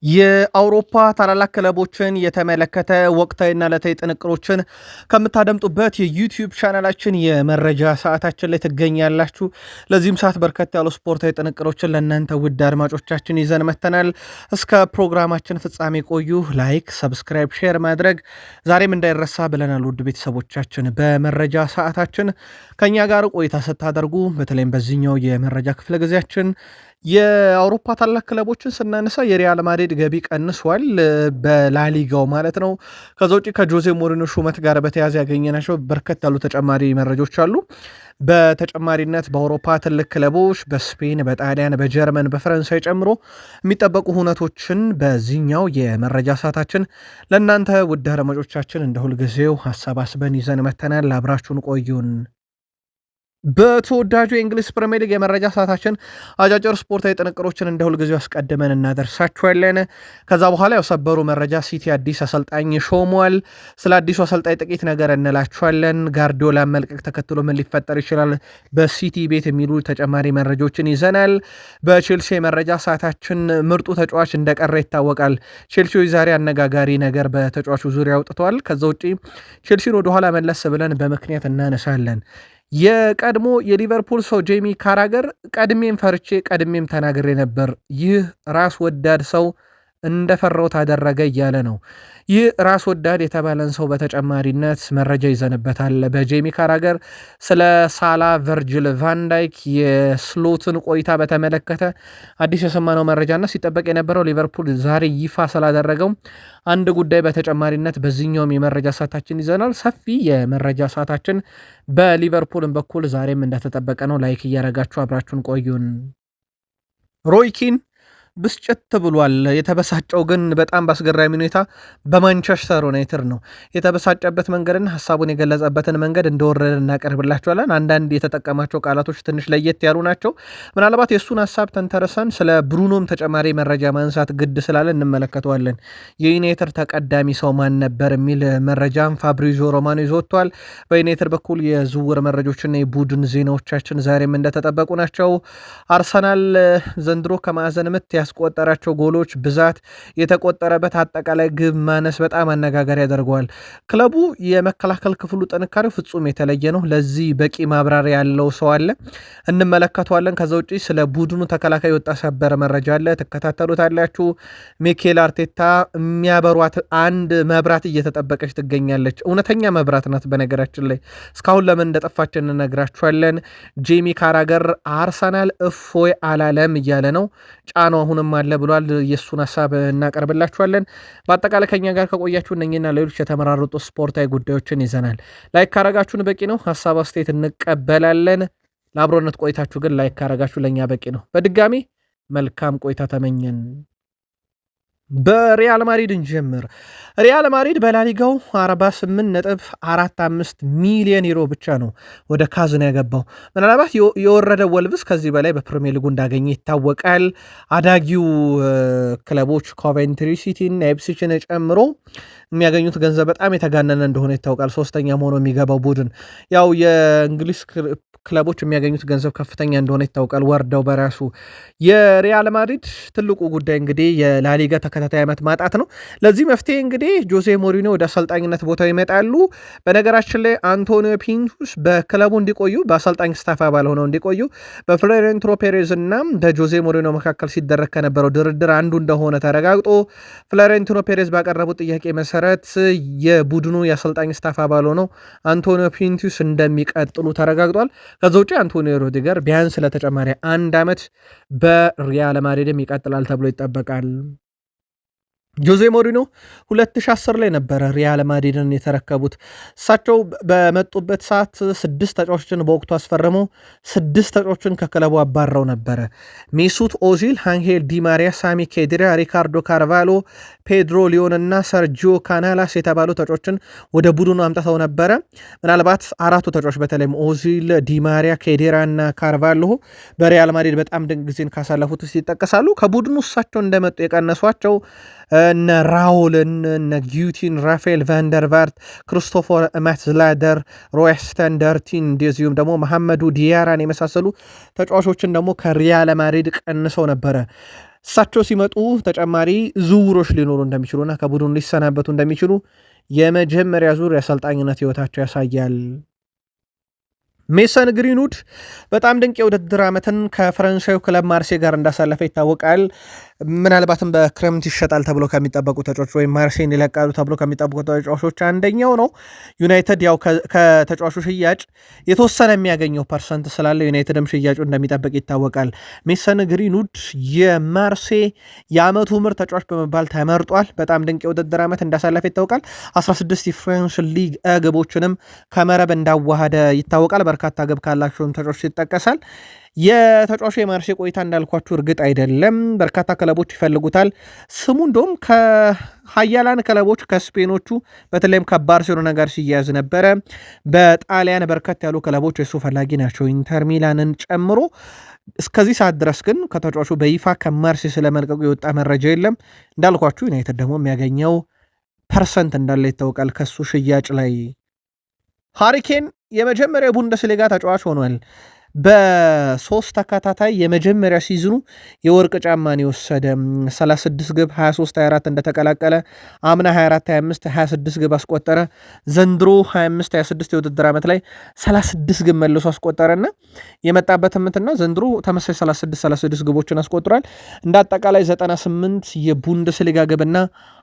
የአውሮፓ ታላላቅ ክለቦችን የተመለከተ ወቅታዊና ዕለታዊ ጥንቅሮችን ከምታደምጡበት የዩቲዩብ ቻናላችን የመረጃ ሰዓታችን ላይ ትገኛላችሁ። ለዚህም ሰዓት በርከት ያሉ ስፖርታዊ ጥንቅሮችን ለእናንተ ውድ አድማጮቻችን ይዘን መተናል። እስከ ፕሮግራማችን ፍጻሜ ቆዩ። ላይክ፣ ሰብስክራይብ፣ ሼር ማድረግ ዛሬም እንዳይረሳ ብለናል። ውድ ቤተሰቦቻችን በመረጃ ሰዓታችን ከእኛ ጋር ቆይታ ስታደርጉ በተለይም በዚህኛው የመረጃ ክፍለ ጊዜያችን የአውሮፓ ታላቅ ክለቦችን ስናነሳ የሪያል ማድሪድ ገቢ ቀንሷል፣ በላሊጋው ማለት ነው። ከዛ ውጭ ከጆዜ ሞሪኖ ሹመት ጋር በተያያዘ ያገኘናቸው በርከት ያሉ ተጨማሪ መረጃዎች አሉ። በተጨማሪነት በአውሮፓ ትልቅ ክለቦች በስፔን፣ በጣሊያን፣ በጀርመን፣ በፈረንሳይ ጨምሮ የሚጠበቁ ሁነቶችን በዚህኛው የመረጃ ሰዓታችን ለእናንተ ውድ አድማጮቻችን እንደ ሁልጊዜው አሰባስበን ይዘን መተናል። አብራችሁን ቆዩን። በተወዳጁ የእንግሊዝ ፕሪሚየር ሊግ የመረጃ ሰዓታችን አጫጭር ስፖርታዊ ጥንቅሮችን እንደ ሁልጊዜው አስቀድመን እናደርሳችኋለን። ከዛ በኋላ ያው ሰበሩ መረጃ ሲቲ አዲስ አሰልጣኝ ሾሟል። ስለ አዲሱ አሰልጣኝ ጥቂት ነገር እንላችኋለን። ጋርዲዮላ መልቀቅ ተከትሎ ምን ሊፈጠር ይችላል በሲቲ ቤት የሚሉ ተጨማሪ መረጃዎችን ይዘናል። በቼልሲ የመረጃ ሰዓታችን ምርጡ ተጫዋች እንደቀረ ይታወቃል። ቼልሲዎች ዛሬ አነጋጋሪ ነገር በተጫዋቹ ዙሪያ አውጥተዋል። ከዛ ውጭ ቼልሲን ወደኋላ መለስ ብለን በምክንያት እናነሳለን። የቀድሞ የሊቨርፑል ሰው ጄሚ ካራገር ቀድሜም ፈርቼ ቀድሜም ተናግሬ ነበር፣ ይህ ራስ ወዳድ ሰው እንደፈራው ታደረገ እያለ ነው። ይህ ራስ ወዳድ የተባለን ሰው በተጨማሪነት መረጃ ይዘንበታል። በጄሚ ካራገር ስለ ሳላ፣ ቨርጅል ቫንዳይክ የስሎትን ቆይታ በተመለከተ አዲስ የሰማነው መረጃና ሲጠበቅ የነበረው ሊቨርፑል ዛሬ ይፋ ስላደረገው አንድ ጉዳይ በተጨማሪነት በዚህኛውም የመረጃ ሰዓታችን ይዘናል። ሰፊ የመረጃ ሰዓታችን በሊቨርፑልም በኩል ዛሬም እንደተጠበቀ ነው። ላይክ እያረጋችሁ አብራችሁን ቆዩን። ሮይኪን ብስጭት ብሏል። የተበሳጨው ግን በጣም በአስገራሚ ሁኔታ በማንቸስተር ዩናይትድ ነው። የተበሳጨበት መንገድና ሀሳቡን የገለጸበትን መንገድ እንደወረደ እናቀርብላቸዋለን። አንዳንድ የተጠቀማቸው ቃላቶች ትንሽ ለየት ያሉ ናቸው። ምናልባት የእሱን ሀሳብ ተንተርሰን ስለ ብሩኖም ተጨማሪ መረጃ ማንሳት ግድ ስላለ እንመለከተዋለን። የዩናይትድ ተቀዳሚ ሰው ማን ነበር የሚል መረጃም ፋብሪዞ ሮማኖ ይዞ ወጥቷል። በዩናይትድ በኩል የዝውውር መረጃዎችና የቡድን ዜናዎቻችን ዛሬም እንደተጠበቁ ናቸው። አርሰናል ዘንድሮ ከማዕዘን ምት ያስቆጠራቸው ጎሎች ብዛት፣ የተቆጠረበት አጠቃላይ ግብ ማነስ በጣም አነጋጋሪ ያደርገዋል። ክለቡ የመከላከል ክፍሉ ጥንካሬው ፍጹም የተለየ ነው። ለዚህ በቂ ማብራሪያ ያለው ሰው አለ፣ እንመለከተዋለን። ከዛ ውጭ ስለ ቡድኑ ተከላካይ ወጣ ሰበር መረጃ አለ፣ ትከታተሉታላችሁ። ሚኬል አርቴታ የሚያበሯት አንድ መብራት እየተጠበቀች ትገኛለች። እውነተኛ መብራት ናት። በነገራችን ላይ እስካሁን ለምን እንደጠፋች እንነግራችኋለን። ጄሚ ካራገር አርሰናል እፎይ አላለም እያለ ነው። ጫናው አሁንም አለ ብሏል። የእሱን ሀሳብ እናቀርብላችኋለን። በአጠቃላይ ከኛ ጋር ከቆያችሁ እነኝና ሌሎች የተመራረጡ ስፖርታዊ ጉዳዮችን ይዘናል። ላይክ ካረጋችሁን በቂ ነው። ሀሳብ አስተያየት እንቀበላለን። ለአብሮነት ቆይታችሁ ግን ላይክ ካረጋችሁ ለእኛ በቂ ነው። በድጋሚ መልካም ቆይታ ተመኘን። በሪያል ማድሪድ እንጀምር። ሪያል ማድሪድ በላሊጋው 48.45 ሚሊዮን ዩሮ ብቻ ነው ወደ ካዝና ያገባው። ምናልባት የወረደ ወልቭስ ከዚህ በላይ በፕሪሚየር ሊጉ እንዳገኘ ይታወቃል። አዳጊው ክለቦች ኮቬንትሪ ሲቲን፣ ኤፕሲችን ጨምሮ የሚያገኙት ገንዘብ በጣም የተጋነነ እንደሆነ ይታወቃል። ሶስተኛ ሆኖ የሚገባው ቡድን ያው የእንግሊዝ ክለቦች የሚያገኙት ገንዘብ ከፍተኛ እንደሆነ ይታወቃል። ወርደው በራሱ የሪያል ማድሪድ ትልቁ ጉዳይ እንግዲህ የላሊጋ ተከታታይ ዓመት ማጣት ነው። ለዚህ መፍትሄ እንግዲህ ጆዜ ሞሪኖ ወደ አሰልጣኝነት ቦታው ይመጣሉ። በነገራችን ላይ አንቶኒዮ ፒንቱስ በክለቡ እንዲቆዩ በአሰልጣኝ ስታፍ አባል ሆነው እንዲቆዩ በፍሎሬንቲኖ ፔሬዝ እና በጆዜ ሞሪኖ መካከል ሲደረግ ከነበረው ድርድር አንዱ እንደሆነ ተረጋግጦ ፍሎሬንቲኖ ፔሬዝ ባቀረቡት ጥያቄ መሰረት የቡድኑ የአሰልጣኝ ስታፍ አባል ሆነው አንቶኒዮ ፒንቱስ እንደሚቀጥሉ ተረጋግጧል። ከዛ ውጭ አንቶኒዮ ሩዲገር ቢያንስ ለተጨማሪ አንድ ዓመት በሪያል ማድሪድም ይቀጥላል ተብሎ ይጠበቃል። ጆዜ ሞሪኖ 2010 ላይ ነበረ ሪያል ማድሪድን የተረከቡት። እሳቸው በመጡበት ሰዓት 6 ተጫዋቾችን በወቅቱ አስፈርመው 6 ተጫዋቾችን ከክለቡ አባረው ነበረ። ሜሱት ኦዚል፣ ሃንሄል ዲማሪያ፣ ሳሚ ኬዲራ፣ ሪካርዶ ካርቫሎ፣ ፔድሮ ሊዮን እና ሰርጂዮ ካናላስ የተባሉ ተጫዋቾችን ወደ ቡድኑ አምጥተው ነበረ። ምናልባት አራቱ ተጫዋቾች በተለይም ኦዚል፣ ዲማሪያ፣ ኬዲራ እና ካርቫሎ በሪያል ማድሪድ በጣም ድንቅ ጊዜን ካሳለፉት ውስጥ ይጠቀሳሉ። ከቡድኑ እሳቸው እንደመጡ የቀነሷቸው እነ ራውልን፣ እነ ጊዩቲን፣ ራፋኤል ቫንደርቫርት፣ ክሪስቶፈር ማትዝላደር፣ ሮይስተን ደርቲን እንደዚሁም ደግሞ መሐመዱ ዲያራን የመሳሰሉ ተጫዋቾችን ደግሞ ከሪያል ማድሪድ ቀንሰው ነበረ። እሳቸው ሲመጡ ተጨማሪ ዝውውሮች ሊኖሩ እንደሚችሉና ከቡድኑ ሊሰናበቱ እንደሚችሉ የመጀመሪያ ዙር የአሰልጣኝነት ህይወታቸው ያሳያል። ሜሰን ግሪንውድ በጣም ድንቅ የውድድር ዓመትን ከፈረንሳዩ ክለብ ማርሴ ጋር እንዳሳለፈ ይታወቃል። ምናልባትም በክረምት ይሸጣል ተብሎ ከሚጠበቁ ተጫዋቾች ወይም ማርሴን ይለቃሉ ተብሎ ከሚጠበቁ ተጫዋቾች አንደኛው ነው። ዩናይትድ ያው ከተጫዋቹ ሽያጭ የተወሰነ የሚያገኘው ፐርሰንት ስላለ ዩናይትድም ሽያጩ እንደሚጠበቅ ይታወቃል። ሜሰን ግሪንውድ የማርሴ የዓመቱ ምርጥ ተጫዋች በመባል ተመርጧል። በጣም ድንቅ የውድድር ዓመት እንዳሳለፈ ይታወቃል። 16 የፍሬንች ሊግ ግቦችንም ከመረብ እንዳዋሃደ ይታወቃል። በርካታ ግብ ካላቸውም ተጫዋቾች ይጠቀሳል። የተጫዋቹ የማርሴ ቆይታ እንዳልኳችሁ እርግጥ አይደለም። በርካታ ክለቦች ይፈልጉታል። ስሙ እንደውም ከሀያላን ክለቦች ከስፔኖቹ በተለይም ከባርሴሎና ጋር ሲያያዝ ነበረ። በጣሊያን በርከት ያሉ ክለቦች የሱ ፈላጊ ናቸው፣ ኢንተር ሚላንን ጨምሮ። እስከዚህ ሰዓት ድረስ ግን ከተጫዋቹ በይፋ ከማርሴ ስለመልቀቁ የወጣ መረጃ የለም። እንዳልኳችሁ ዩናይትድ ደግሞ የሚያገኘው ፐርሰንት እንዳለ ይታወቃል ከሱ ሽያጭ ላይ። ሃሪኬን የመጀመሪያ ቡንደስሊጋ ተጫዋች ሆኗል። በ3 ተከታታይ የመጀመሪያ ሲዝኑ የወርቅ ጫማን የወሰደ 36 ግብ 23 24 እንደተቀላቀለ አምና 24 25 26 ግብ አስቆጠረ። ዘንድሮ 25 26 የውድድር ዓመት ላይ 36 ግብ መልሶ አስቆጠረና የመጣበት ምትና ዘንድሮ ተመሳሳይ 36 ግቦችን አስቆጥሯል። እንደ አጠቃላይ 98 የቡንደስሊጋ ግብና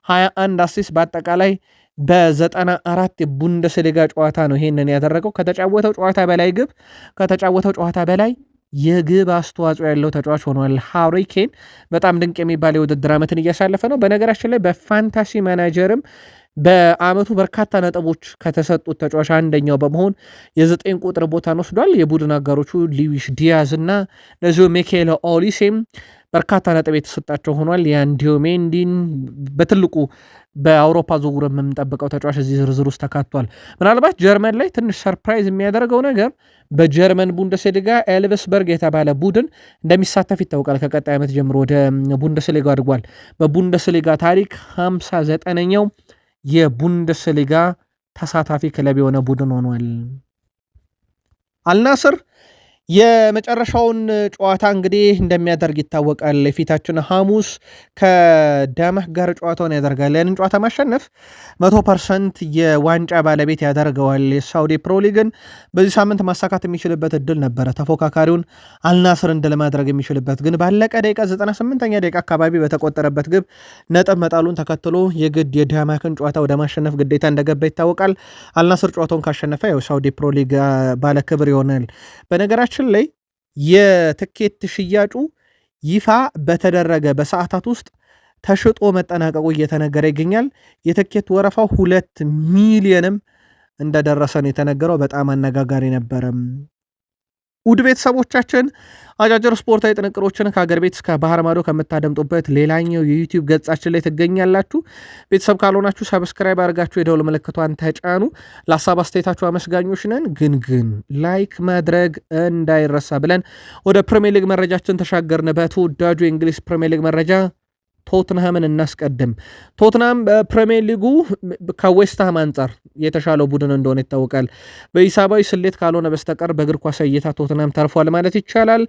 21 አሲስት በአጠቃላይ በ94 የቡንደስሊጋ ጨዋታ ነው ይሄንን ያደረገው። ከተጫወተው ጨዋታ በላይ ግብ ከተጫወተው ጨዋታ በላይ የግብ አስተዋጽኦ ያለው ተጫዋች ሆኗል። ሃሪ ኬን በጣም ድንቅ የሚባል የውድድር ዓመትን እያሳለፈ ነው። በነገራችን ላይ በፋንታሲ ማናጀርም በአመቱ በርካታ ነጥቦች ከተሰጡት ተጫዋች አንደኛው በመሆን የ9 ቁጥር ቦታን ወስዷል። የቡድን አጋሮቹ ሉዊስ ዲያዝ እና ለዚሁ ሚኬል ኦሊሴም በርካታ ነጥብ የተሰጣቸው ሆኗል። የአንዲዮ ሜንዲን በትልቁ በአውሮፓ ዝውውር የምንጠብቀው ተጫዋች እዚህ ዝርዝር ውስጥ ተካቷል። ምናልባት ጀርመን ላይ ትንሽ ሰርፕራይዝ የሚያደርገው ነገር በጀርመን ቡንደስሊጋ ኤልቭስበርግ የተባለ ቡድን እንደሚሳተፍ ይታወቃል። ከቀጣይ ዓመት ጀምሮ ወደ ቡንደስሊጋ አድጓል። በቡንደስሊጋ ታሪክ 59ኛው የቡንደስሊጋ ተሳታፊ ክለብ የሆነ ቡድን ሆኗል። አልናስር የመጨረሻውን ጨዋታ እንግዲህ እንደሚያደርግ ይታወቃል። የፊታችን ሐሙስ ከዳማህ ጋር ጨዋታውን ያደርጋል። ያንን ጨዋታ ማሸነፍ 100% የዋንጫ ባለቤት ያደርገዋል። የሳውዲ ፕሮ ሊግን በዚህ ሳምንት ማሳካት የሚችልበት እድል ነበረ፣ ተፎካካሪውን አልናስር እንደ ለማድረግ የሚችልበት ግን ባለቀ ደቂቃ 98ኛ ደቂቃ አካባቢ በተቆጠረበት ግብ ነጥብ መጣሉን ተከትሎ የግድ የዳማህን ጨዋታ ወደ ማሸነፍ ግዴታ እንደገባ ይታወቃል። አልናስር ጨዋታውን ካሸነፈ ያው ሳውዲ ፕሮ ሊግ ባለክብር ይሆናል። በነገራችን ላይ የትኬት ሽያጩ ይፋ በተደረገ በሰዓታት ውስጥ ተሽጦ መጠናቀቁ እየተነገረ ይገኛል። የትኬት ወረፋው 2 ሚሊዮንም እንደደረሰን የተነገረው በጣም አነጋጋሪ ነበረ። ውድ ቤተሰቦቻችን አጫጭር ስፖርታዊ ጥንቅሮችን ከሀገር ቤት እስከ ባህር ማዶ ከምታደምጡበት ሌላኛው የዩቲዩብ ገጻችን ላይ ትገኛላችሁ። ቤተሰብ ካልሆናችሁ ሰብስክራይብ አድርጋችሁ የደውል ምልክቷን ተጫኑ። ለሀሳብ አስተያየታችሁ አመስጋኞች ነን። ግን ላይክ ማድረግ እንዳይረሳ ብለን ወደ ፕሪሚየር ሊግ መረጃችን ተሻገርን። በተወዳጁ የእንግሊዝ ፕሪሚየር ሊግ መረጃ ቶትንሃምን እናስቀድም። ቶትንሃም በፕሪሚየር ሊጉ ከዌስትሃም አንጻር የተሻለው ቡድን እንደሆነ ይታወቃል። በሂሳባዊ ስሌት ካልሆነ በስተቀር በእግር ኳስ እይታ ቶትንሃም ተርፏል ማለት ይቻላል።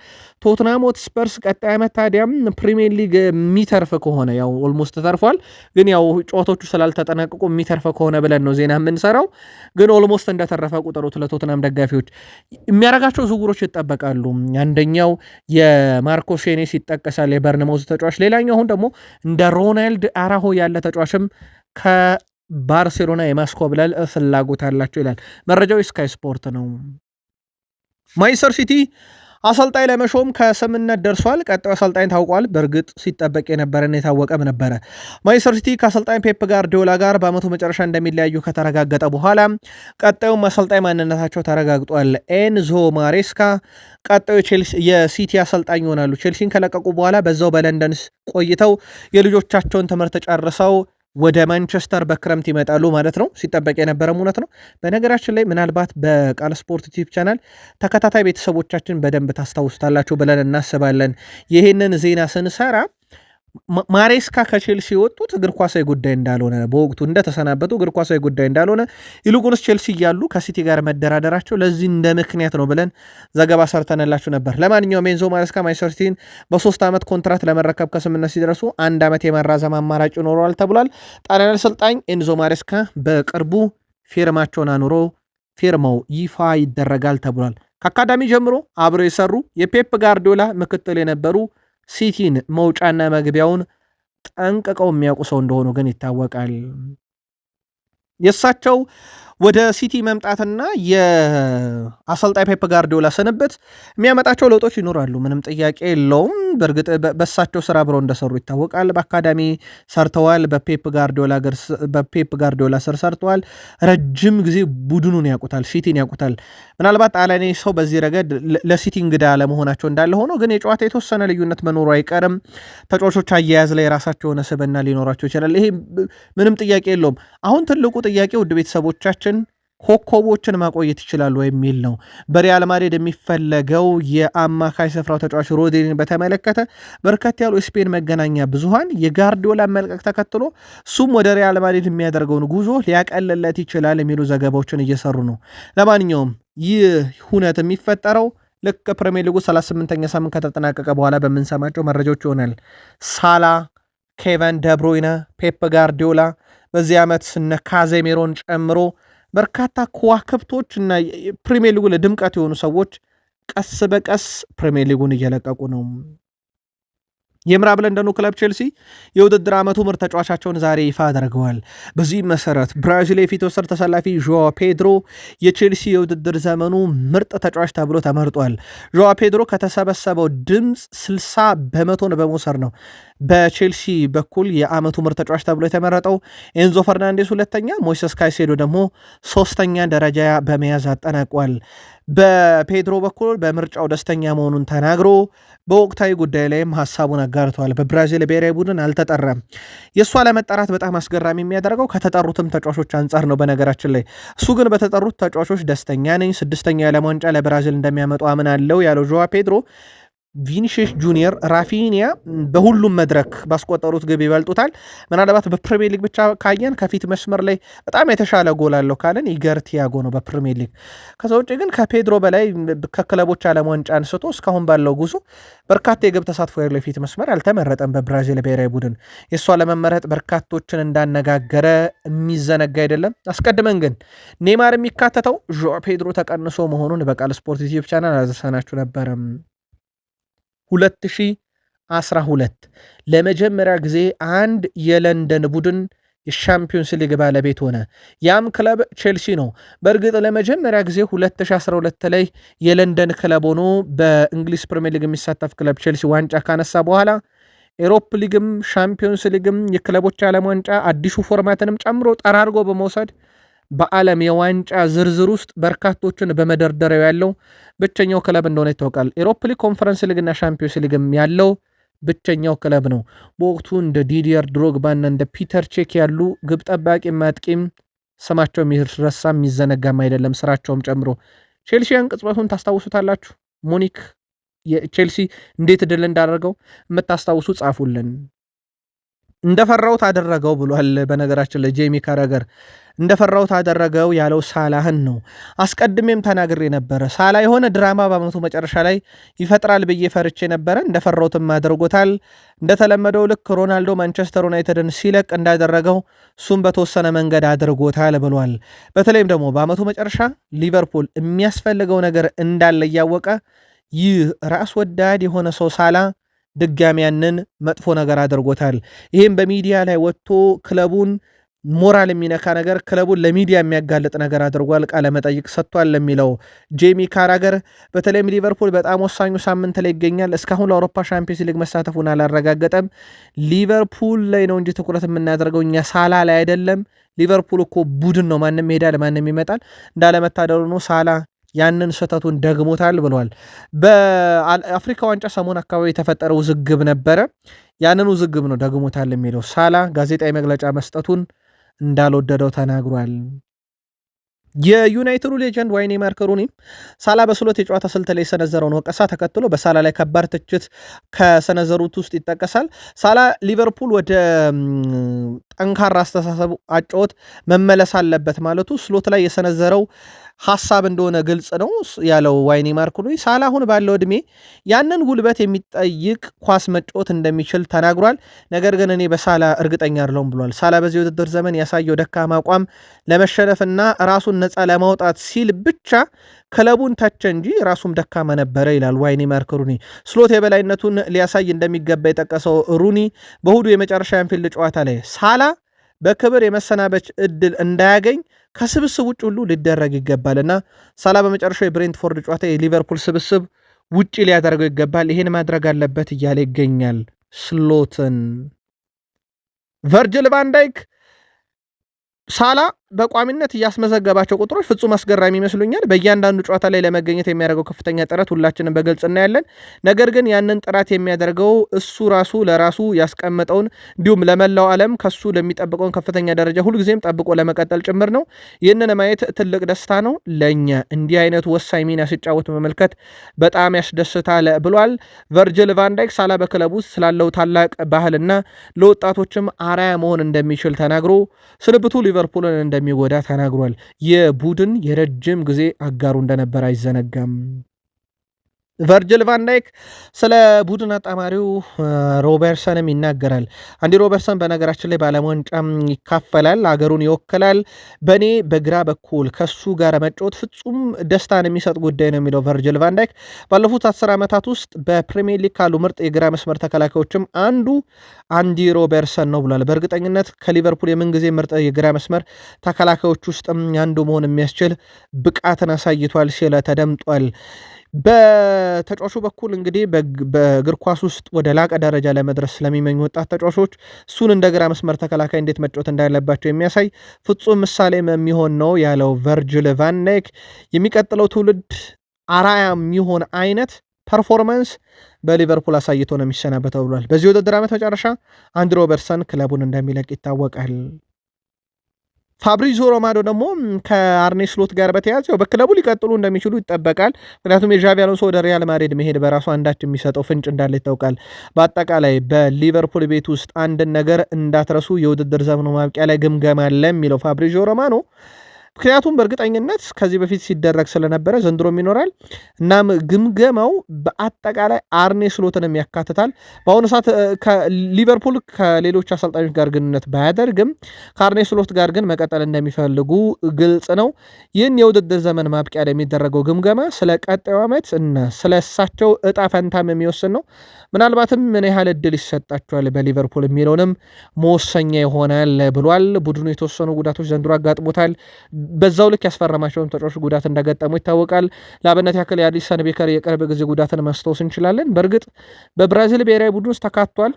ቶትንሃም ሆትስፐርስ ቀጣይ ዓመት ታዲያም ፕሪሚየር ሊግ የሚተርፍ ከሆነ ያው ኦልሞስት ተርፏል፣ ግን ያው ጨዋታዎቹ ስላልተጠናቀቁ የሚተርፍ ከሆነ ብለን ነው ዜና የምንሰራው። ግን ኦልሞስት እንደተረፈ ቁጥሩት ለቶትንሃም ደጋፊዎች የሚያረጋቸው ዝውውሮች ይጠበቃሉ። አንደኛው የማርኮ ሴኔስ ይጠቀሳል፣ የበርንማውዝ ተጫዋች። ሌላኛው አሁን ደግሞ እንደ ሮናልድ አራሆ ያለ ተጫዋችም ከባርሴሎና የማስኮብለል ፍላጎት አላቸው ይላል መረጃው። ስካይ ስፖርት ነው። ማንቸስተር ሲቲ አሰልጣኝ ለመሾም ከስምነት ደርሷል። ቀጣዩ አሰልጣኝ ታውቋል። በእርግጥ ሲጠበቅ የነበረና የታወቀም ነበረ። ማንቸስተር ሲቲ ከአሰልጣኝ ፔፕ ጋርዲዮላ ጋር በአመቱ መጨረሻ እንደሚለያዩ ከተረጋገጠ በኋላ ቀጣዩም አሰልጣኝ ማንነታቸው ተረጋግጧል። ኤንዞ ማሬስካ ቀጣዩ የሲቲ አሰልጣኝ ይሆናሉ። ቼልሲን ከለቀቁ በኋላ በዛው በለንደን ቆይተው የልጆቻቸውን ትምህርት ጨርሰው ወደ ማንቸስተር በክረምት ይመጣሉ ማለት ነው። ሲጠበቅ የነበረም እውነት ነው። በነገራችን ላይ ምናልባት በቃል ስፖርት ዩቲዩብ ቻናል ተከታታይ ቤተሰቦቻችን በደንብ ታስታውስታላችሁ ብለን እናስባለን። ይህንን ዜና ስንሰራ ማሬስካ ከቼልሲ የወጡት እግር ኳሳዊ ጉዳይ እንዳልሆነ በወቅቱ እንደተሰናበቱ እግር ኳሳዊ ጉዳይ እንዳልሆነ ይልቁንስ ቼልሲ እያሉ ከሲቲ ጋር መደራደራቸው ለዚህ እንደ ምክንያት ነው ብለን ዘገባ ሰርተንላችሁ ነበር። ለማንኛውም ኤንዞ ማሬስካ ማንቸስተር ሲቲን በ3 ዓመት ኮንትራት ለመረከብ ከስምምነት ሲደርሱ 1 ዓመት የመራዘም አማራጭ ይኖረዋል ተብሏል። ጣሊያን አሰልጣኝ ኤንዞ ማሬስካ በቅርቡ ፊርማቸውን አኑሮ ፊርማው ይፋ ይደረጋል ተብሏል። ከአካዳሚ ጀምሮ አብረው የሰሩ የፔፕ ጋርዲዮላ ምክትል የነበሩ ሲቲን መውጫና መግቢያውን ጠንቅቀው የሚያውቁ ሰው እንደሆኑ ግን ይታወቃል። የእሳቸው ወደ ሲቲ መምጣትና የአሰልጣኝ ፔፕ ጋርዲዮላ ስንብት የሚያመጣቸው ለውጦች ይኖራሉ፣ ምንም ጥያቄ የለውም። በእርግጥ በእሳቸው ስራ አብረው እንደሰሩ ይታወቃል። በአካዳሚ ሰርተዋል፣ በፔፕ ጋርዲዮላ ስር ሰርተዋል። ረጅም ጊዜ ቡድኑን ያውቁታል፣ ሲቲን ያውቁታል። ምናልባት ጣሊያኔ ሰው በዚህ ረገድ ለሲቲ እንግዳ ለመሆናቸው እንዳለ ሆኖ ግን የጨዋታ የተወሰነ ልዩነት መኖሩ አይቀርም። ተጫዋቾች አያያዝ ላይ የራሳቸው የሆነ ስብዕና ሊኖራቸው ይችላል። ይሄ ምንም ጥያቄ የለውም። አሁን ትልቁ ጥያቄ ውድ ቤተሰቦቻችን ኮከቦችን ማቆየት ይችላሉ የሚል ነው። በሪያል ማድሪድ የሚፈለገው የአማካይ ስፍራው ተጫዋች ሮድሪን በተመለከተ በርከት ያሉ የስፔን መገናኛ ብዙሃን የጋርዲዮላ መልቀቅ ተከትሎ እሱም ወደ ሪያል ማድሪድ የሚያደርገውን ጉዞ ሊያቀልለት ይችላል የሚሉ ዘገባዎችን እየሰሩ ነው። ለማንኛውም ይህ ሁነት የሚፈጠረው ልክ ፕሪሚየር ሊጉ 38ኛ ሳምንት ከተጠናቀቀ በኋላ በምንሰማቸው መረጃዎች ይሆናል። ሳላ፣ ኬቨን ደብሮይነ፣ ፔፕ ጋርዲዮላ በዚህ ዓመት እነ ካዜሜሮን ጨምሮ በርካታ ከዋክብቶች እና ፕሪሚየር ሊጉ ለድምቀት የሆኑ ሰዎች ቀስ በቀስ ፕሪሚየር ሊጉን እየለቀቁ ነው። የምዕራብ ለንደኑ ክለብ ቼልሲ የውድድር ዓመቱ ምርጥ ተጫዋቻቸውን ዛሬ ይፋ አድርገዋል። በዚህ መሰረት ብራዚል የፊት ወሰር ተሰላፊ ዦዋ ፔድሮ የቼልሲ የውድድር ዘመኑ ምርጥ ተጫዋች ተብሎ ተመርጧል። ዦዋ ፔድሮ ከተሰበሰበው ድምፅ 60% በመውሰድ ነው በቼልሲ በኩል የዓመቱ ምርጥ ተጫዋች ተብሎ የተመረጠው። ኤንዞ ፈርናንዴስ ሁለተኛ፣ ሞይሰስ ካይሴዶ ደግሞ ሶስተኛ ደረጃ በመያዝ አጠናቋል። በፔድሮ በኩል በምርጫው ደስተኛ መሆኑን ተናግሮ በወቅታዊ ጉዳይ ላይም ሀሳቡን አጋርተዋል። በብራዚል ብሔራዊ ቡድን አልተጠራም። የእሱ አለመጠራት በጣም አስገራሚ የሚያደርገው ከተጠሩትም ተጫዋቾች አንጻር ነው። በነገራችን ላይ እሱ ግን በተጠሩት ተጫዋቾች ደስተኛ ነኝ፣ 6ኛ የዓለም ዋንጫ ለብራዚል እንደሚያመጡ አምናለሁ ያለው ዦዋ ፔድሮ ቪኒሺየስ ጁኒየር፣ ራፊኒያ በሁሉም መድረክ ባስቆጠሩት ግብ ይበልጡታል። ምናልባት በፕሪሚየር ሊግ ብቻ ካየን ከፊት መስመር ላይ በጣም የተሻለ ጎል አለው ካለን ኢገር ቲያጎ ነው በፕሪሚየር ሊግ። ከዛ ውጭ ግን ከፔድሮ በላይ ከክለቦች ዓለም ዋንጫ አንስቶ እስካሁን ባለው ጉዞ በርካታ የግብ ተሳትፎ ያለው የፊት መስመር አልተመረጠም በብራዚል ብሔራዊ ቡድን። የእሷ ለመመረጥ በርካቶችን እንዳነጋገረ የሚዘነጋ አይደለም። አስቀድመን ግን ኔይማር የሚካተተው ዦዋ ፔድሮ ተቀንሶ መሆኑን በቃል ስፖርት ዩቲዩብ ቻናል አዘሰናችሁ ነበረ። 2012 ለመጀመሪያ ጊዜ አንድ የለንደን ቡድን የሻምፒዮንስ ሊግ ባለቤት ሆነ። ያም ክለብ ቼልሲ ነው። በእርግጥ ለመጀመሪያ ጊዜ 2012 ላይ የለንደን ክለብ ሆኖ በእንግሊዝ ፕሪሚየር ሊግ የሚሳተፍ ክለብ ቼልሲ ዋንጫ ካነሳ በኋላ ኤሮፕ ሊግም ሻምፒዮንስ ሊግም የክለቦች ዓለም ዋንጫ አዲሱ ፎርማትንም ጨምሮ ጠራርጎ በመውሰድ በዓለም የዋንጫ ዝርዝር ውስጥ በርካቶችን በመደርደሪያው ያለው ብቸኛው ክለብ እንደሆነ ይታወቃል። ኤሮፕ ሊግ፣ ኮንፈረንስ ሊግና ሻምፒዮንስ ሊግም ያለው ብቸኛው ክለብ ነው። በወቅቱ እንደ ዲዲየር ድሮግባና እንደ ፒተር ቼክ ያሉ ግብ ጠባቂ ማጥቂም ስማቸው የሚረሳ የሚዘነጋም አይደለም፣ ስራቸውም ጨምሮ። ቼልሲያን ቅጽበቱን ታስታውሱታላችሁ። ሙኒክ የቼልሲ እንዴት ድል እንዳደረገው የምታስታውሱ ጻፉልን። እንደፈራውት አደረገው ብሏል። በነገራችን ላይ ጄሚ ካራገር እንደፈራውት አደረገው ያለው ሳላህን ነው። አስቀድሜም ተናግሬ ነበረ። ሳላ የሆነ ድራማ በዓመቱ መጨረሻ ላይ ይፈጥራል ብዬ ፈርቼ ነበረ። እንደፈራውትም አድርጎታል። እንደተለመደው ልክ ሮናልዶ ማንቸስተር ዩናይትድን ሲለቅ እንዳደረገው እሱም በተወሰነ መንገድ አድርጎታል ብሏል። በተለይም ደግሞ በዓመቱ መጨረሻ ሊቨርፑል የሚያስፈልገው ነገር እንዳለ እያወቀ ይህ ራስ ወዳድ የሆነ ሰው ሳላ ድጋሚ ያንን መጥፎ ነገር አድርጎታል። ይህም በሚዲያ ላይ ወጥቶ ክለቡን ሞራል የሚነካ ነገር፣ ክለቡን ለሚዲያ የሚያጋልጥ ነገር አድርጓል። ቃለ መጠይቅ ሰጥቷል ለሚለው ጄሚ ካራገር በተለይም ሊቨርፑል በጣም ወሳኙ ሳምንት ላይ ይገኛል። እስካሁን ለአውሮፓ ሻምፒዮንስ ሊግ መሳተፉን አላረጋገጠም። ሊቨርፑል ላይ ነው እንጂ ትኩረት የምናደርገው እኛ ሳላ ላይ አይደለም። ሊቨርፑል እኮ ቡድን ነው፣ ማንም ይሄዳል፣ ማንም ይመጣል። እንዳለመታደሉ ነው ሳላ ያንን ስህተቱን ደግሞታል ብለዋል። በአፍሪካ ዋንጫ ሰሞን አካባቢ የተፈጠረ ውዝግብ ነበረ። ያንን ውዝግብ ነው ደግሞታል የሚለው ሳላ ጋዜጣዊ መግለጫ መስጠቱን እንዳልወደደው ተናግሯል። የዩናይትዱ ሌጀንድ ዋይኔ ማርክ ሩኒ ሳላ በስሎት የጨዋታ ስልት ላይ የሰነዘረውን ወቀሳ ተከትሎ በሳላ ላይ ከባድ ትችት ከሰነዘሩት ውስጥ ይጠቀሳል። ሳላ ሊቨርፑል ወደ ጠንካራ አስተሳሰቡ አጨዋወት መመለስ አለበት ማለቱ ስሎት ላይ የሰነዘረው ሐሳብ እንደሆነ ግልጽ ነው ያለው ዋይኔ ማርክ ሩኒ ሳላ አሁን ባለው ዕድሜ ያንን ጉልበት የሚጠይቅ ኳስ መጫወት እንደሚችል ተናግሯል። ነገር ግን እኔ በሳላ እርግጠኛ አይደለሁም ብሏል። ሳላ በዚህ ውድድር ዘመን ያሳየው ደካማ አቋም ለመሸነፍና ራሱን ነፃ ለማውጣት ሲል ብቻ ክለቡን ተቸ እንጂ ራሱም ደካማ ነበረ ይላል ዋይኔ ማርክ ሩኒ። ስሎት የበላይነቱን ሊያሳይ እንደሚገባ የጠቀሰው ሩኒ በእሁዱ የመጨረሻ አንፊልድ ጨዋታ ላይ ሳላ በክብር የመሰናበች እድል እንዳያገኝ ከስብስብ ውጭ ሁሉ ሊደረግ ይገባልና ሳላ በመጨረሻው የብሬንትፎርድ ጨዋታ የሊቨርፑል ስብስብ ውጭ ሊያደርገው ይገባል፣ ይህን ማድረግ አለበት እያለ ይገኛል ስሎትን። ቨርጅል ቫንዳይክ ሳላ በቋሚነት እያስመዘገባቸው ቁጥሮች ፍጹም አስገራሚ ይመስሉኛል። በእያንዳንዱ ጨዋታ ላይ ለመገኘት የሚያደርገው ከፍተኛ ጥረት ሁላችንም በግልጽ እናያለን። ነገር ግን ያንን ጥረት የሚያደርገው እሱ ራሱ ለራሱ ያስቀመጠውን እንዲሁም ለመላው ዓለም ከሱ ለሚጠብቀውን ከፍተኛ ደረጃ ሁልጊዜም ጠብቆ ለመቀጠል ጭምር ነው። ይህንን ማየት ትልቅ ደስታ ነው ለእኛ። እንዲህ አይነቱ ወሳኝ ሚና ሲጫወት መመልከት በጣም ያስደስታል ብሏል ቨርጅል ቫንዳይክ። ሳላ በክለቡ ውስጥ ስላለው ታላቅ ባህልና ለወጣቶችም አርአያ መሆን እንደሚችል ተናግሮ ስንብቱ ሊቨርፑልን እንደሚጎዳ ተናግሯል። የቡድን የረጅም ጊዜ አጋሩ እንደነበር አይዘነጋም። ቨርጅል ቫንዳይክ ስለ ቡድን አጣማሪው ሮበርትሰንም ይናገራል። አንዲ ሮበርትሰን በነገራችን ላይ በዓለም ዋንጫም ይካፈላል፣ አገሩን ይወክላል። በእኔ በግራ በኩል ከሱ ጋር መጫወት ፍጹም ደስታን የሚሰጥ ጉዳይ ነው የሚለው ቨርጅል ቫንዳይክ ባለፉት 10 ዓመታት ውስጥ በፕሪሚየር ሊግ ካሉ ምርጥ የግራ መስመር ተከላካዮችም አንዱ አንዲ ሮበርትሰን ነው ብሏል። በእርግጠኝነት ከሊቨርፑል የምንጊዜ ምርጥ የግራ መስመር ተከላካዮች ውስጥ አንዱ መሆን የሚያስችል ብቃትን አሳይቷል ሲል ተደምጧል። በተጫዋቹ በኩል እንግዲህ በእግር ኳስ ውስጥ ወደ ላቀ ደረጃ ለመድረስ ስለሚመኙ ወጣት ተጫዋቾች እሱን እንደ ግራ መስመር ተከላካይ እንዴት መጫወት እንዳለባቸው የሚያሳይ ፍጹም ምሳሌም የሚሆን ነው ያለው ቨርጅል ቫንዳይክ የሚቀጥለው ትውልድ አርአያ የሚሆን አይነት ፐርፎርማንስ በሊቨርፑል አሳይቶ ነው የሚሰናበተው ብሏል። በዚህ ውድድር ዓመት መጨረሻ አንዲ ሮበርትሰን ክለቡን እንደሚለቅ ይታወቃል። ፋብሪዞ ሮማኖ ደግሞ ከአርኔ ስሎት ጋር በተያያዘ በክለቡ ሊቀጥሉ እንደሚችሉ ይጠበቃል። ምክንያቱም የዣቪ አሎንሶ ወደ ሪያል ማድሪድ መሄድ በራሱ አንዳች የሚሰጠው ፍንጭ እንዳለ ይታወቃል። በአጠቃላይ በሊቨርፑል ቤት ውስጥ አንድን ነገር እንዳትረሱ የውድድር ዘመኑ ማብቂያ ላይ ግምገማ አለ የሚለው ፋብሪዞ ሮማኖ ምክንያቱም በእርግጠኝነት ከዚህ በፊት ሲደረግ ስለነበረ ዘንድሮም ይኖራል። እናም ግምገማው በአጠቃላይ አርኔ ስሎትንም ያካትታል። በአሁኑ ሰዓት ሊቨርፑል ከሌሎች አሰልጣኞች ጋር ግንኙነት ባያደርግም ከአርኔ ስሎት ጋር ግን መቀጠል እንደሚፈልጉ ግልጽ ነው። ይህን የውድድር ዘመን ማብቂያ ላይ የሚደረገው ግምገማ ስለ ቀጣዩ ዓመት እና ስለ እሳቸው እጣ ፈንታም የሚወስን ነው። ምናልባትም ምን ያህል እድል ይሰጣቸዋል በሊቨርፑል የሚለውንም መወሰኛ ይሆናል ብሏል። ቡድኑ የተወሰኑ ጉዳቶች ዘንድሮ አጋጥሞታል። በዛው ልክ ያስፈረማቸውን ተጫዋቾች ጉዳት እንደገጠሙ ይታወቃል። ለአብነት ያክል የአሊሰን ቤከር የቅርብ ጊዜ ጉዳትን ማስታወስ እንችላለን። በእርግጥ በብራዚል ብሔራዊ ቡድን ውስጥ ተካቷል።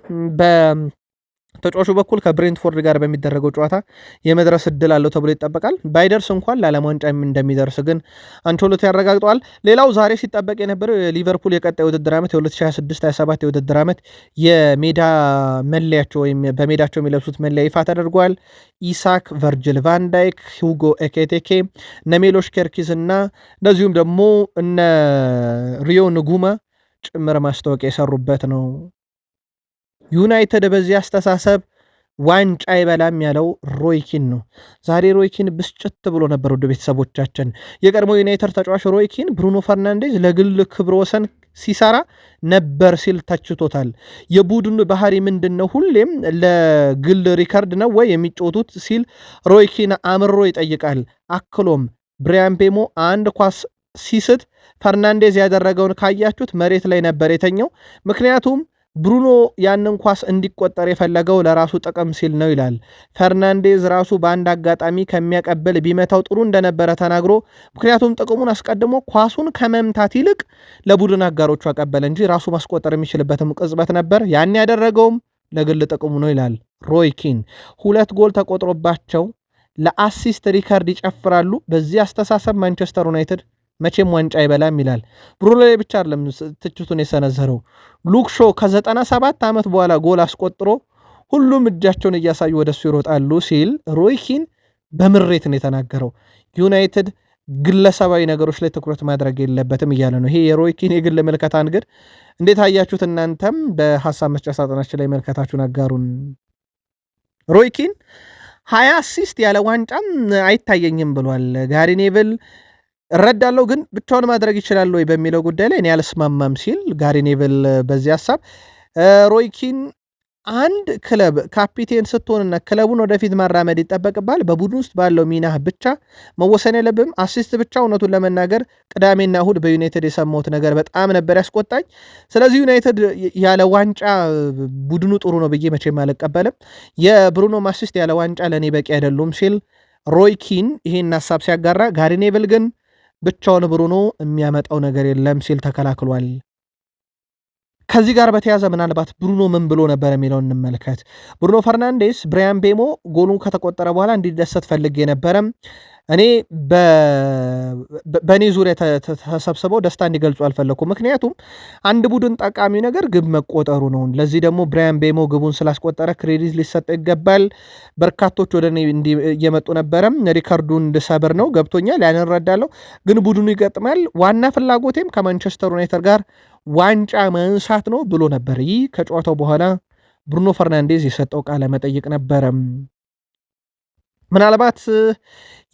ተጫዋቹ በኩል ከብሬንትፎርድ ጋር በሚደረገው ጨዋታ የመድረስ እድል አለው ተብሎ ይጠበቃል። ባይደርስ እንኳን ለዓለም ዋንጫ እንደሚደርስ ግን አንቸሎቲ ያረጋግጠዋል። ሌላው ዛሬ ሲጠበቅ የነበረው የሊቨርፑል የቀጣይ ውድድር ዓመት የ2026/27 የውድድር ዓመት የሜዳ መለያቸው ወይም በሜዳቸው የሚለብሱት መለያ ይፋ ተደርጓል። ኢሳክ፣ ቨርጅል ቫንዳይክ፣ ሁጎ ኤኬቴኬ፣ ነሜሎሽ ኬርኪዝ እና እንደዚሁም ደግሞ እነ ሪዮ ንጉማ ጭምር ማስታወቂያ የሰሩበት ነው። ዩናይትድ በዚህ አስተሳሰብ ዋንጫ አይበላም ያለው ሮይኪን ነው። ዛሬ ሮይኪን ብስጭት ብሎ ነበር። ወደ ቤተሰቦቻችን የቀድሞ ዩናይትድ ተጫዋች ሮይኪን ብሩኖ ፈርናንዴዝ ለግል ክብረ ወሰን ሲሰራ ነበር ሲል ተችቶታል። የቡድኑ ባህሪ ምንድን ነው? ሁሌም ለግል ሪከርድ ነው ወይ የሚጫወቱት ሲል ሮይኪን አምሮ ይጠይቃል። አክሎም ብሪያን ቤሞ አንድ ኳስ ሲስት ፈርናንዴዝ ያደረገውን ካያችሁት መሬት ላይ ነበር የተኛው። ምክንያቱም ብሩኖ ያንን ኳስ እንዲቆጠር የፈለገው ለራሱ ጥቅም ሲል ነው ይላል። ፈርናንዴዝ ራሱ በአንድ አጋጣሚ ከሚያቀብል ቢመታው ጥሩ እንደነበረ ተናግሮ ምክንያቱም ጥቅሙን አስቀድሞ ኳሱን ከመምታት ይልቅ ለቡድን አጋሮቹ አቀበለ እንጂ ራሱ ማስቆጠር የሚችልበትም ቅጽበት ነበር። ያን ያደረገውም ለግል ጥቅሙ ነው ይላል ሮይኪን። 2 ጎል ተቆጥሮባቸው ለአሲስት ሪከርድ ይጨፍራሉ። በዚህ አስተሳሰብ ማንቸስተር ዩናይትድ መቼም ዋንጫ አይበላም ይላል። ብሩኖ ላይ ብቻ አይደለም ትችቱን የሰነዘረው። ሉክ ሾ ከ97 ዓመት በኋላ ጎል አስቆጥሮ ሁሉም እጃቸውን እያሳዩ ወደሱ ይሮጣሉ ሲል ሮይኪን በምሬት ነው የተናገረው። ዩናይትድ ግለሰባዊ ነገሮች ላይ ትኩረት ማድረግ የለበትም እያለ ነው። ይሄ የሮይ ኪን የግል ምልከታን ግን እንዴት አያችሁት እናንተም? በሀሳብ መስጫ ሳጥናችን ላይ መልከታችሁን አጋሩን። ሮይ ኪን 20 አሲስት ያለ ዋንጫም አይታየኝም ብሏል። ጋሪ ኔቭል እረዳለሁ ግን ብቻውን ማድረግ ይችላል ወይ በሚለው ጉዳይ ላይ እኔ አልስማማም ሲል ጋሪ ኔቭል በዚህ ሀሳብ ሮይ ኪን አንድ ክለብ ካፒቴን ስትሆንና ክለቡን ወደፊት ማራመድ ይጠበቅባል። በቡድን ውስጥ ባለው ሚና ብቻ መወሰን የለብም። አሲስት ብቻ እውነቱን ለመናገር ቅዳሜና እሁድ በዩናይትድ የሰማሁት ነገር በጣም ነበር ያስቆጣኝ። ስለዚህ ዩናይትድ ያለ ዋንጫ ቡድኑ ጥሩ ነው ብዬ መቼም አልቀበልም። የብሩኖም አሲስት ያለ ዋንጫ ለእኔ በቂ አይደሉም ሲል ሮይ ኪን ይሄን ሀሳብ ሲያጋራ፣ ጋሪ ኔቭል ግን ብቻውን ብሩኖ የሚያመጣው ነገር የለም ሲል ተከላክሏል። ከዚህ ጋር በተያዘ ምናልባት ብሩኖ ምን ብሎ ነበር የሚለው እንመልከት። ብሩኖ ፈርናንዴስ ብሪያን ቤሞ ጎሉ ከተቆጠረ በኋላ እንዲደሰት ፈልጌ ነበረ። እኔ በእኔ ዙሪያ ተሰብስበው ደስታ እንዲገልጹ አልፈለኩም። ምክንያቱም አንድ ቡድን ጠቃሚ ነገር ግብ መቆጠሩ ነው። ለዚህ ደግሞ ብሪያን ቤሞ ግቡን ስላስቆጠረ ክሬዲት ሊሰጠው ይገባል። በርካቶች ወደ እኔ እየመጡ ነበረ። ሪካርዱን እንድሰብር ነው ገብቶኛል፣ ያን እረዳለሁ። ግን ቡድኑ ይገጥማል። ዋና ፍላጎቴም ከማንቸስተር ዩናይትድ ጋር ዋንጫ ማንሳት ነው ብሎ ነበር። ይህ ከጨዋታው በኋላ ብሩኖ ፈርናንዴዝ የሰጠው ቃለ መጠይቅ ነበረ። ምናልባት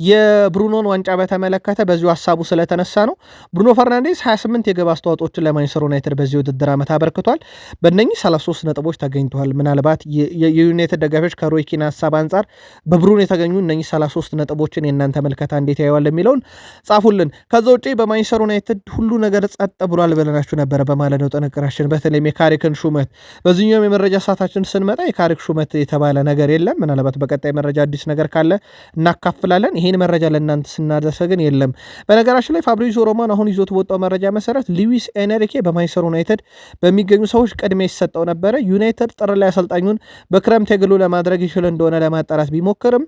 የብሩኖን ዋንጫ በተመለከተ በዚሁ ሀሳቡ ስለተነሳ ነው። ብሩኖ ፈርናንዴዝ 28 የግብ አስተዋጽኦችን ለማንቸስተር ዩናይትድ በዚህ ውድድር ዓመት አበርክቷል። በእነኚህ 33 ነጥቦች ተገኝተዋል። ምናልባት የዩናይትድ ደጋፊዎች ከሮይ ኪን ሀሳብ አንጻር በብሩኖ የተገኙ እነኚህ 33 ነጥቦችን የእናንተ መልከታ እንዴት ያየዋል የሚለውን ጻፉልን። ከዛ ውጭ በማንቸስተር ዩናይትድ ሁሉ ነገር ጸጥ ብሏል ብለናችሁ ነበረ በማለዳው ጥንቅራችን፣ በተለይም የካሪክን ሹመት። በዚህኛውም የመረጃ ሰዓታችን ስንመጣ የካሪክ ሹመት የተባለ ነገር የለም። ምናልባት በቀጣይ መረጃ አዲስ ነገር ካለ እናካፍላለን። ይሄን መረጃ ለእናንተ ስናደርሰ ግን የለም። በነገራችን ላይ ፋብሪዚዮ ሮማኖ አሁን ይዞት በወጣው መረጃ መሰረት ሉዊስ ኤንሪኬ በማንቸስተር ዩናይትድ በሚገኙ ሰዎች ቅድሚያ ይሰጠው ነበረ። ዩናይትድ ጥር ላይ አሰልጣኙን በክረምት የግሉ ለማድረግ ይችል እንደሆነ ለማጣራት ቢሞክርም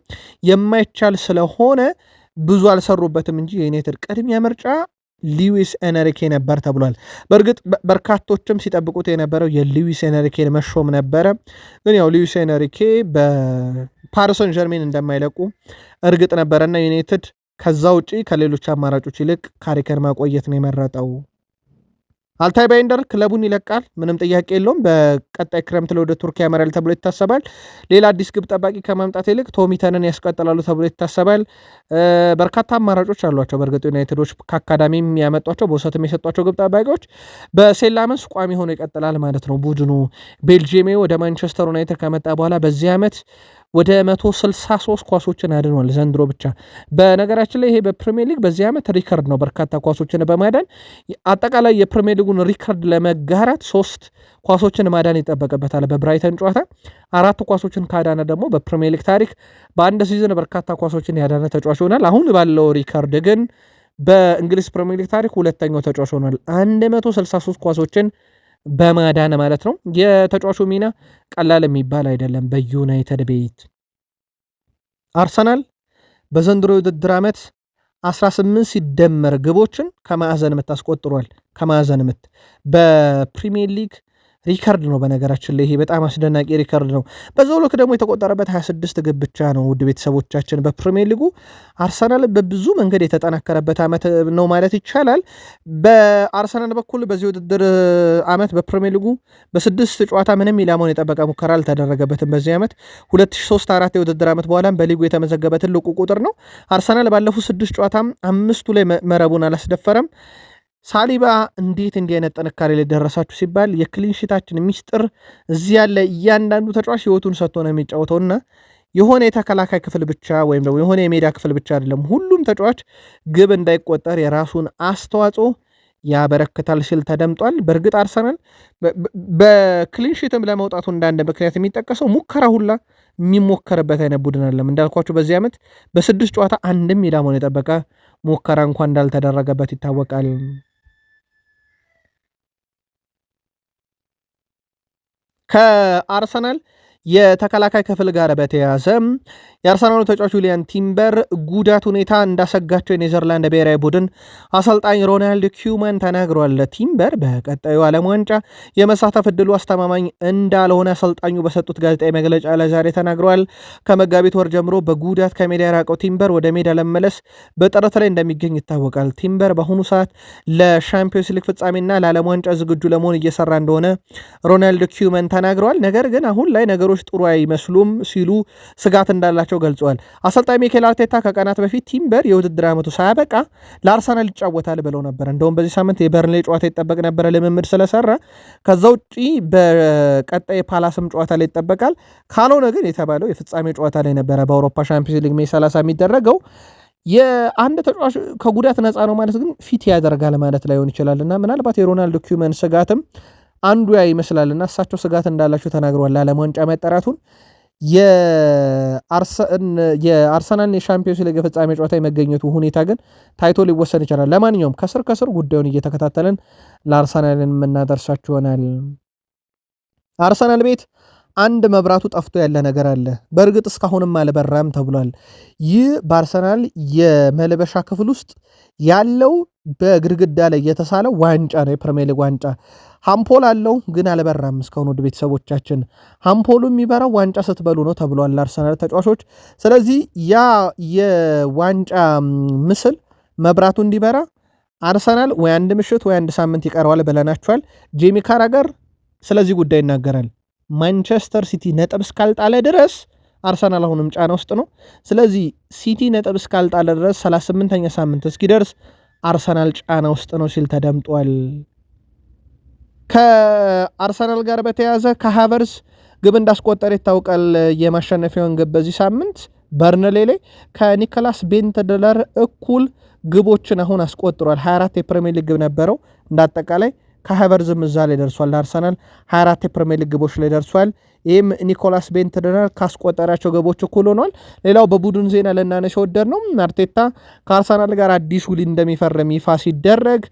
የማይቻል ስለሆነ ብዙ አልሰሩበትም እንጂ የዩናይትድ ቅድሚያ ምርጫ ሉዊስ ኤንሪኬ ነበር ተብሏል። በእርግጥ በርካቶችም ሲጠብቁት የነበረው የሉዊስ ኤንሪኬን መሾም ነበረ። ግን ያው ሉዊስ ኤንሪኬ በፓሪሰን ጀርሜን እንደማይለቁ እርግጥ ነበረና ዩናይትድ ከዛ ውጪ ከሌሎች አማራጮች ይልቅ ካሪከን ማቆየት ነው የመረጠው። አልታይ ባይንደር ክለቡን ይለቃል፣ ምንም ጥያቄ የለውም። በቀጣይ ክረምት ወደ ቱርክ ያመራል ተብሎ ይታሰባል። ሌላ አዲስ ግብ ጠባቂ ከማምጣት ይልቅ ቶሚተንን ያስቀጥላሉ ተብሎ ይታሰባል። በርካታ አማራጮች አሏቸው። በእርግጥ ዩናይትዶች ከአካዳሚ የሚያመጧቸው በውሰትም የሰጧቸው ግብ ጠባቂዎች በሴላመንስ ቋሚ ሆኖ ይቀጥላል ማለት ነው ቡድኑ። ቤልጂየሜ ወደ ማንቸስተር ዩናይትድ ከመጣ በኋላ በዚህ ዓመት ወደ 163 ኳሶችን አድኗል ዘንድሮ ብቻ። በነገራችን ላይ ይሄ በፕሪሚየር ሊግ በዚህ ዓመት ሪከርድ ነው፣ በርካታ ኳሶችን በማዳን አጠቃላይ የፕሪሚየር ሊጉን ሪከርድ ለመጋራት 3 ኳሶችን ማዳን ይጠበቅበታል። በብራይተን ጨዋታ 4 ኳሶችን ካዳነ ደግሞ በፕሪሚየር ሊግ ታሪክ በአንድ ሲዝን በርካታ ኳሶችን ያዳነ ተጫዋች ይሆናል። አሁን ባለው ሪከርድ ግን በእንግሊዝ ፕሪሚየር ሊግ ታሪክ ሁለተኛው ተጫዋች ሆኗል። 163 ኳሶችን በማዳን ማለት ነው። የተጫዋቹ ሚና ቀላል የሚባል አይደለም። በዩናይትድ ቤት አርሰናል በዘንድሮ የውድድር ዓመት 18 ሲደመር ግቦችን ከማዕዘን ምት አስቆጥሯል። ከማዕዘን ምት በፕሪሚየር ሊግ ሪከርድ ነው። በነገራችን ላይ ይሄ በጣም አስደናቂ ሪከርድ ነው። በዛው ልክ ደግሞ የተቆጠረበት 26 ግብ ብቻ ነው። ውድ ቤተሰቦቻችን በፕሪሚየር ሊጉ አርሰናል በብዙ መንገድ የተጠናከረበት ዓመት ነው ማለት ይቻላል። በአርሰናል በኩል በዚህ ውድድር ዓመት በፕሪሚየር ሊጉ በስድስት ጨዋታ ምንም ኢላማውን የጠበቀ ሙከራ አልተደረገበትም። በዚህ ዓመት 2003/4 የውድድር ዓመት በኋላም በሊጉ የተመዘገበ ትልቁ ቁጥር ነው። አርሰናል ባለፉት 6 ጨዋታም 5ቱ ላይ መረቡን አላስደፈረም። ሳሊባ እንዴት እንዲህ አይነት ጥንካሬ ላይ ደረሳችሁ ሲባል የክሊንሺታችን ሚስጥር እዚህ ያለ እያንዳንዱ ተጫዋች ህይወቱን ሰጥቶ ነው የሚጫወተውና የሆነ የተከላካይ ክፍል ብቻ ወይም ደግሞ የሆነ የሜዳ ክፍል ብቻ አይደለም፣ ሁሉም ተጫዋች ግብ እንዳይቆጠር የራሱን አስተዋጽኦ ያበረክታል ሲል ተደምጧል። በእርግጥ አርሰናል በክሊንሺትም ለመውጣቱ እንዳንድ ምክንያት የሚጠቀሰው ሙከራ ሁላ የሚሞከርበት አይነት ቡድን አለም። እንዳልኳቸው በዚህ ዓመት በ6 ጨዋታ አንድም ኢላማውን የጠበቀ ሙከራ እንኳን እንዳልተደረገበት ይታወቃል። ከአርሰናል የተከላካይ ክፍል ጋር በተያያዘ የአርሰናሉ ተጫዋች ዊሊያን ቲምበር ጉዳት ሁኔታ እንዳሰጋቸው የኔዘርላንድ ብሔራዊ ቡድን አሰልጣኝ ሮናልድ ኪውመን ተናግሯል። ቲምበር በቀጣዩ ዓለም ዋንጫ የመሳተፍ እድሉ አስተማማኝ እንዳልሆነ አሰልጣኙ በሰጡት ጋዜጣዊ መግለጫ ላይ ዛሬ ተናግረዋል። ከመጋቢት ወር ጀምሮ በጉዳት ከሜዳ የራቀው ቲምበር ወደ ሜዳ ለመመለስ በጥረት ላይ እንደሚገኝ ይታወቃል። ቲምበር በአሁኑ ሰዓት ለሻምፒዮንስ ሊግ ፍጻሜና ለዓለም ዋንጫ ዝግጁ ለመሆን እየሰራ እንደሆነ ሮናልድ ኪውመን ተናግረዋል። ነገር ግን አሁን ላይ ነገሮች ጥሩ አይመስሉም ሲሉ ስጋት እንዳላቸው ገልጿል። አሰልጣኝ ሚኬል አርቴታ ከቀናት በፊት ቲምበር የውድድር ዓመቱ ሳያበቃ ለአርሰናል ይጫወታል ብለው ነበር። እንደውም በዚህ ሳምንት የበርንሌ ጨዋታ ይጠበቅ ነበረ ልምምድ ስለሰራ። ከዛ ውጪ በቀጣይ ፓላስም ጨዋታ ላይ ይጠበቃል። ካልሆነ ግን የተባለው የፍጻሜ ጨዋታ ላይ ነበረ በአውሮፓ ሻምፒዮንስ ሊግ ሜይ 30 የሚደረገው። የአንድ ተጫዋች ከጉዳት ነፃ ነው ማለት ግን ፊት ያደርጋል ማለት ላይሆን ይችላል እና ምናልባት የሮናልዶ ኪውመን ስጋትም አንዱ ያ ይመስላልና እሳቸው ስጋት እንዳላቸው ተናግረዋል። ለዓለም ዋንጫ መጠራቱን የአርሰናልን የሻምፒዮንስ ሊግ ፍጻሜ ጨዋታ የመገኘቱ ሁኔታ ግን ታይቶ ሊወሰን ይችላል። ለማንኛውም ከስር ጉዳዩን እየተከታተልን ለአርሰናልን የምናደርሳችሁ ይሆናል። አርሰናል ቤት አንድ መብራቱ ጠፍቶ ያለ ነገር አለ። በእርግጥ እስካሁንም አልበራም ተብሏል። ይህ በአርሰናል የመልበሻ ክፍል ውስጥ ያለው በግድግዳ ላይ የተሳለው ዋንጫ ነው። የፕሪሚየር ሊግ ዋንጫ ሃምፖል አለው ግን አልበራም እስካሁን። ወደ ቤተሰቦቻችን ሃምፖሉ የሚበራው ዋንጫ ስትበሉ ነው ተብሏል አርሰናል ተጫዋቾች። ስለዚህ ያ የዋንጫ ምስል መብራቱ እንዲበራ አርሰናል ወይ አንድ ምሽት ወይ አንድ ሳምንት ይቀረዋል ብለናቸዋል። ጄሚ ካራገር ስለዚህ ጉዳይ ይናገራል። ማንቸስተር ሲቲ ነጥብ እስካልጣለ ድረስ አርሰናል አሁንም ጫና ውስጥ ነው። ስለዚህ ሲቲ ነጥብ እስካልጣለ ድረስ 38ኛ ሳምንት እስኪደርስ አርሰናል ጫና ውስጥ ነው ሲል ተደምጧል። ከአርሰናል ጋር በተያያዘ ከሃቨርስ ግብ እንዳስቆጠረ ይታወቃል። የማሸነፊያውን ግብ በዚህ ሳምንት በርንሌ ላይ ከኒኮላስ ቤንተደለር እኩል ግቦችን አሁን አስቆጥሯል። 24 የፕሪሚየር ሊግ ግብ ነበረው እንዳጠቃላይ ከሃቨርዝም እዛ ላይ ደርሷል። አርሰናል 24 የፕሪሚየር ሊግ ግቦች ላይ ደርሷል። ይህም ኒኮላስ ቤንተደለር ካስቆጠራቸው ግቦች እኩል ሆኗል። ሌላው በቡድን ዜና ልናነሳ ወደድ ነው አርቴታ ከአርሰናል ጋር አዲስ ውል እንደሚፈርም ይፋ ሲደረግ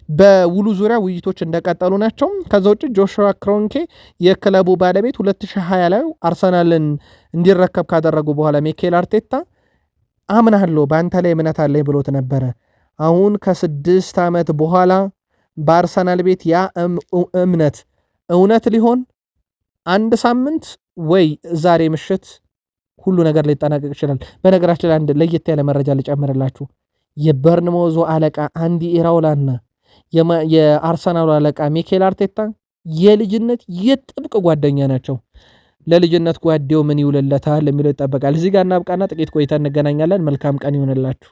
በውሉ ዙሪያ ውይይቶች እንደቀጠሉ ናቸው። ከዛ ውጭ ጆሹዋ ክሮንኬ የክለቡ ባለቤት 2020 ላይ አርሰናልን እንዲረከብ ካደረጉ በኋላ ሚኬል አርቴታ አምናለሁ በአንተ ላይ እምነት አለኝ ብሎት ነበረ። አሁን ከ6 ዓመት በኋላ በአርሰናል ቤት ያ እምነት እውነት ሊሆን አንድ ሳምንት ወይ ዛሬ ምሽት ሁሉ ነገር ሊጠናቀቅ ይችላል። በነገራችን ላይ አንድ ለየት ያለ መረጃ ልጨምርላችሁ። የበርንሞዞ አለቃ አንዲ ኢራውላና የአርሰናሉ አለቃ ሚኬል አርቴታ የልጅነት የጥብቅ ጓደኛ ናቸው። ለልጅነት ጓዴው ምን ይውልለታል የሚለው ይጠበቃል። እዚህ ጋር እናብቃና ጥቂት ቆይታ እንገናኛለን። መልካም ቀን ይሆንላችሁ።